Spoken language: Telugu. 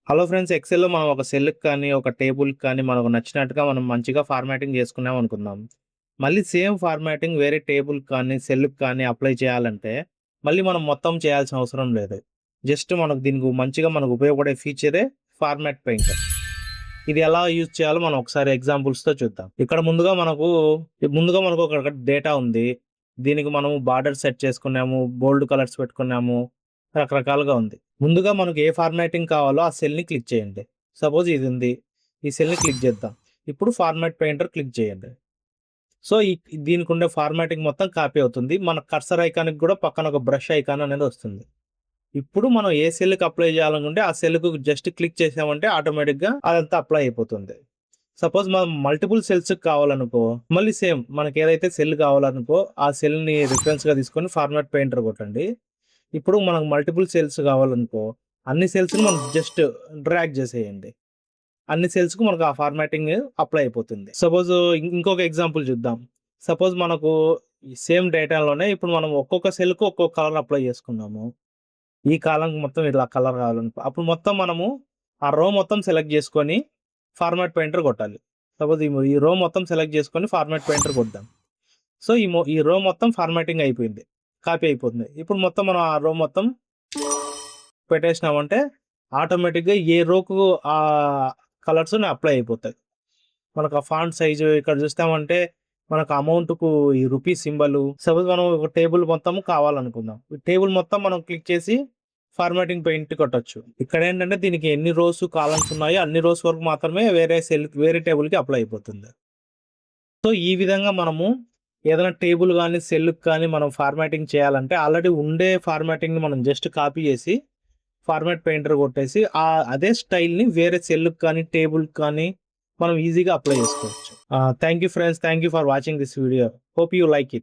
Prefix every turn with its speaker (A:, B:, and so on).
A: హలో ఫ్రెండ్స్, ఎక్సెల్‌లో మనం ఒక సెల్‌కి కానీ, ఒక టేబుల్‌కి కానీ మనకు నచ్చినట్టుగా మనం మంచిగా ఫార్మాటింగ్ చేసుకున్నాం అనుకుందాం. మళ్ళీ సేమ్ ఫార్మాటింగ్ వేరే టేబుల్‌కి కానీ, సెల్‌కి కానీ అప్లై చేయాలంటే, మళ్ళీ మనం మొత్తం చేయాల్సిన అవసరం లేదు. జస్ట్ మనకు దీనికి మంచిగా మనకు ఉపయోగపడే ఫీచరే ఫార్మాట్ పెయింటర్. ఇది ఎలా యూజ్ చేయాలో మనం ఒకసారి ఎగ్జాంపుల్స్‌తో చూద్దాం. ఇక్కడ ముందుగా మనకు ఒక డేటా ఉంది. దీనికి మనము బార్డర్ సెట్ చేసుకున్నాము, బోల్డ్ కలర్స్ పెట్టుకున్నాము, రకరకాలుగా ఉంది. ముందుగా మనకు ఏ ఫార్మాటింగ్ కావాలో ఆ సెల్‌ని క్లిక్ చేయండి. సపోజ్ ఇది ఉంది. ఈ సెల్‌ని క్లిక్ చేద్దాం. ఇప్పుడు ఫార్మాట్ పెయింటర్ క్లిక్ చేయండి. సో, దీనికుండే ఫార్మాటింగ్ మొత్తం కాపీ అవుతుంది. మన కర్సర్ ఐకాన్‌కి కూడా పక్కన ఒక బ్రష్ ఐకాన్ అనేది వస్తుంది. ఇప్పుడు మనం ఏ సెల్‌కి అప్లై చేయాలనుకుంటే ఆ సెల్‌కు జస్ట్ క్లిక్ చేసామంటే ఆటోమేటిక్‌గా అదంతా అప్లై అయిపోతుంది. సపోజ్ మనం మల్టిపుల్ సెల్స్‌కి కావాలనుకో, మళ్ళీ సేమ్ మనకేదైతే సెల్ కావాలనుకో, ఆ సెల్‌ని రిఫరెన్స్‌గా తీసుకొని ఫార్మాట్ పెయింటర్ కొట్టండి. ఇప్పుడు మనకు మల్టిపుల్ సెల్స్ కావాలనుకో, అన్ని సెల్స్‌ని మనం జస్ట్ డ్రాగ్ చేసేయండి. అన్ని సెల్స్‌కి మనకు ఆ ఫార్మాటింగ్ అప్లై అయిపోతుంది. సపోజ్ ఇంకొక ఎగ్జాంపుల్ చూద్దాం. సపోజ్ మనకు ఈ సేమ్ డేటాలోనే ఇప్పుడు మనం ఒక్కొక్క సెల్‌కి ఒక్కొక్క కలర్ అప్లై చేసుకున్నాము. ఈ కాలంకి మొత్తం ఇలా కలర్ కావాలనుకో, అప్పుడు మొత్తం మనము ఆ రో మొత్తం సెలెక్ట్ చేసుకొని ఫార్మాట్ పెయింటర్ కొట్టాలి. సపోజ్ ఈ రో మొత్తం సెలెక్ట్ చేసుకొని ఫార్మాట్ పెయింటర్ కొడదాం. సో, ఈ రో మొత్తం ఫార్మాటింగ్ అయిపోయింది. కాపీ అయిపోతుంది. ఇప్పుడు మొత్తం మనం ఆ రో మొత్తం పెట్టేసినామంటే ఆటోమేటిక్‌గా ఏ రోకు ఆ కలర్స్ అప్లై అయిపోతాయి. మనకు ఆ ఫాంట్ సైజు ఇక్కడ చూస్తామంటే మనకు అమౌంట్‌కు ఈ రూపీ సింబలు సపోజ్ మనం ఒక టేబుల్ మొత్తం కావాలనుకుందాం. ఈ టేబుల్ మొత్తం మనం క్లిక్ చేసి ఫార్మాటింగ్ పెయింట్ కొట్టొచ్చు. ఇక్కడేంటంటే దీనికి ఎన్ని రోస్, కాలమ్స్ ఉన్నాయో అన్ని రోస్ వరకు మాత్రమే వేరే టేబుల్‌కి అప్లై అయిపోతుంది. సో, ఈ విధంగా మనము ఏదైనా టేబుల్ గాని, సెల్‌కి కానీ మనం ఫార్మాటింగ్ చేయాలంటే ఆల్రెడీ ఉండే ఫార్మాటింగ్‌ని మనం జస్ట్ కాపీ చేసి ఫార్మాట్ పెయింటర్ కొట్టేసి అదే స్టైల్‌ని వేరే సెల్‌కి కానీ, టేబుల్‌కి కానీ మనం ఈజీగా అప్లై చేసుకోవచ్చు. Thank you friends. Thank you for watching this video. Hope you like it.